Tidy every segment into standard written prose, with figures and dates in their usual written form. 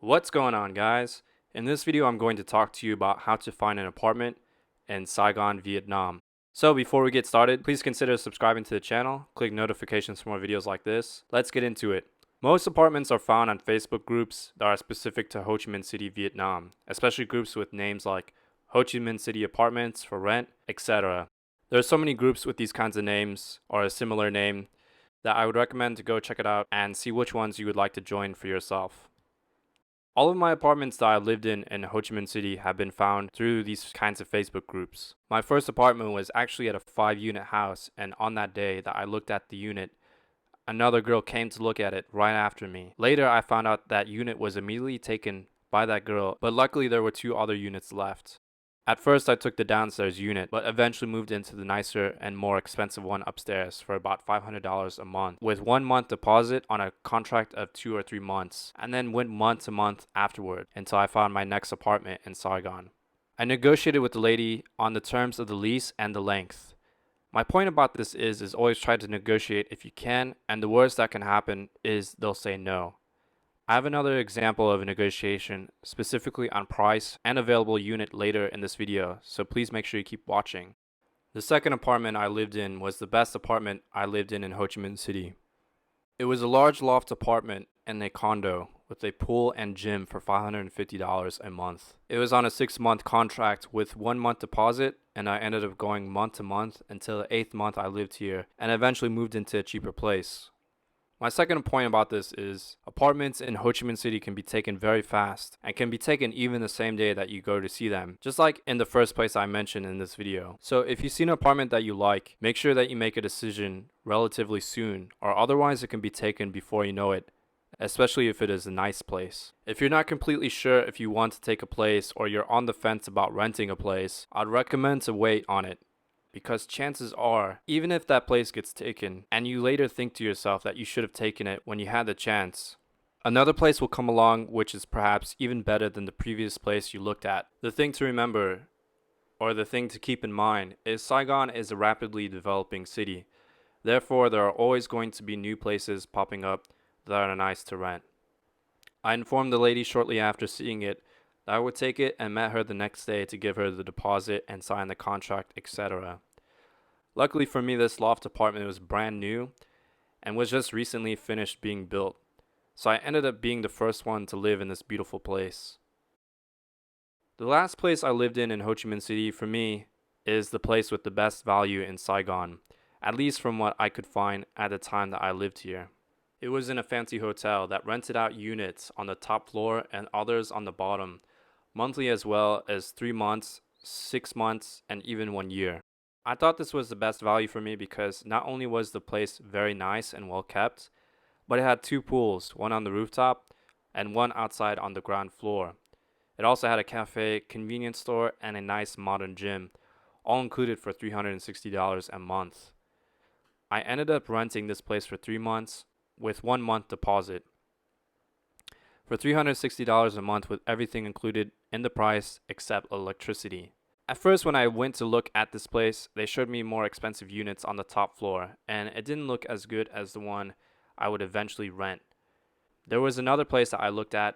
What's going on, guys? In this video, I'm going to talk to you about how to find an apartment in Saigon, Vietnam. So before we get started, please consider subscribing to the channel, click notifications for more videos like this. Let's get into it. Most apartments are found on Facebook groups that are specific to Ho Chi Minh City, Vietnam, especially groups with names like Ho Chi Minh City Apartments for rent, etc. There are so many groups with these kinds of names or a similar name that I would recommend to go check it out and see which ones you would like to join for yourself. All of my apartments that I lived in Ho Chi Minh City have been found through these kinds of Facebook groups. My first apartment was actually at a 5-unit house, and on that day that I looked at the unit, another girl came to look at it right after me. Later, I found out that unit was immediately taken by that girl, but luckily there were 2 other units left. At first, I took the downstairs unit, but eventually moved into the nicer and more expensive one upstairs for about $500 a month, with 1 month deposit on a contract of 2 or 3 months, and then went month to month afterward until I found my next apartment in Saigon. I negotiated with the lady on the terms of the lease and the length. My point about this is always try to negotiate if you can, and the worst that can happen is they'll say no. I have another example of a negotiation specifically on price and available unit later in this video, so please make sure you keep watching. The second apartment I lived in was the best apartment I lived in Ho Chi Minh City. It was a large loft apartment and a condo with a pool and gym for $550 a month. It was on a 6-month contract with 1 month deposit, and I ended up going month to month until the 8th month I lived here and eventually moved into a cheaper place. My second point about this is apartments in Ho Chi Minh City can be taken very fast and can be taken even the same day that you go to see them, just like in the first place I mentioned in this video. So if you see an apartment that you like, make sure that you make a decision relatively soon, or otherwise it can be taken before you know it, especially if it is a nice place. If you're not completely sure if you want to take a place or you're on the fence about renting a place, I'd recommend to wait on it. Because chances are, even if that place gets taken, and you later think to yourself that you should have taken it when you had the chance, another place will come along which is perhaps even better than the previous place you looked at. The thing to remember, or the thing to keep in mind, is Saigon is a rapidly developing city. Therefore, there are always going to be new places popping up that are nice to rent. I informed the lady shortly after seeing it that I would take it and met her the next day to give her the deposit and sign the contract, etc. Luckily for me, this loft apartment was brand new and was just recently finished being built, so I ended up being the first one to live in this beautiful place. The last place I lived in Ho Chi Minh City for me is the place with the best value in Saigon, at least from what I could find at the time that I lived here. It was in a fancy hotel that rented out units on the top floor and others on the bottom, monthly as well as 3 months, 6 months, and even 1 year. I thought this was the best value for me because not only was the place very nice and well kept, but it had 2 pools, one on the rooftop and one outside on the ground floor. It also had a cafe, convenience store, and a nice modern gym, all included for $360 a month. I ended up renting this place for 3 months with 1 month deposit for $360 a month with everything included in the price except electricity. At first, when I went to look at this place, they showed me more expensive units on the top floor, and it didn't look as good as the one I would eventually rent. There was another place that I looked at,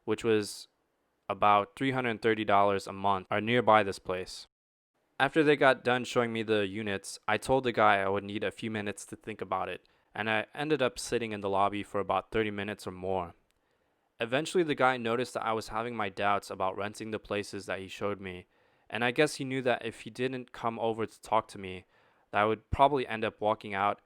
which was about $330 a month, or nearby this place. After they got done showing me the units, I told the guy I would need a few minutes to think about it, and I ended up sitting in the lobby for about 30 minutes or more. Eventually, the guy noticed that I was having my doubts about renting the places that he showed me, and I guess he knew that if he didn't come over to talk to me, that I would probably end up walking out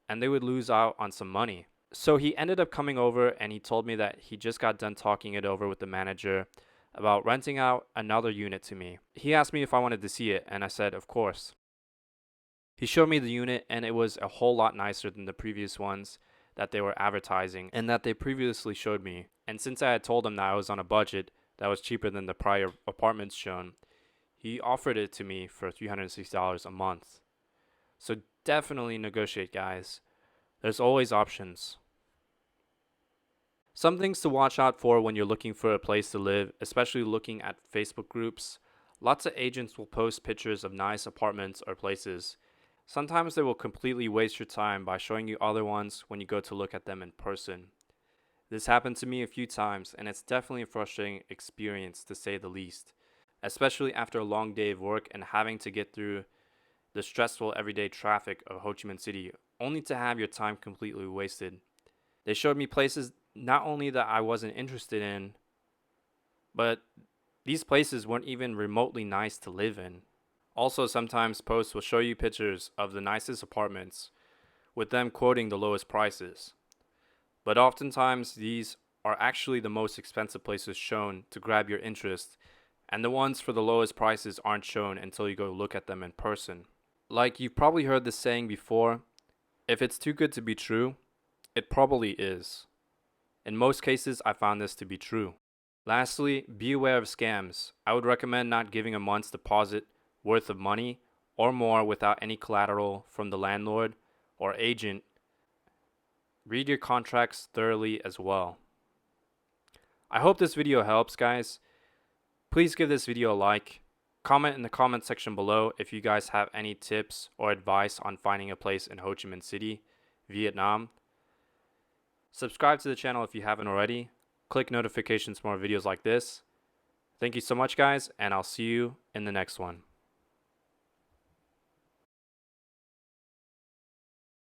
and they would lose out on some money. So he ended up coming over and he told me that he just got done talking it over with the manager about renting out another unit to me. He asked me if I wanted to see it, and I said, of course. He showed me the unit, and it was a whole lot nicer than the previous ones that they were advertising and that they previously showed me. And since I had told him that I was on a budget that was cheaper than the prior apartments shown, he offered it to me for $360 a month. So definitely negotiate, guys. There's always options. Some things to watch out for when you're looking for a place to live, especially looking at Facebook groups. Lots of agents will post pictures of nice apartments or places. Sometimes they will completely waste your time by showing you other ones when you go to look at them in person. This happened to me a few times, and it's definitely a frustrating experience to say the least, especially after a long day of work and having to get through the stressful everyday traffic of Ho Chi Minh City, only to have your time completely wasted. They showed me places not only that I wasn't interested in, but these places weren't even remotely nice to live in. Also, sometimes posts will show you pictures of the nicest apartments, with them quoting the lowest prices. But oftentimes, these are actually the most expensive places shown to grab your interest, and the ones for the lowest prices aren't shown until you go look at them in person. Like, you've probably heard this saying before, if it's too good to be true, it probably is. In most cases, I found this to be true. Lastly, be aware of scams. I would recommend not giving a month's deposit worth of money or more without any collateral from the landlord or agent. Read your contracts thoroughly as well. I hope this video helps, guys. Please give this video a like. Comment in the comment section below if you guys have any tips or advice on finding a place in Ho Chi Minh City, Vietnam. Subscribe to the channel if you haven't already. Click notifications for more videos like this. Thank you so much, guys, and I'll see you in the next one.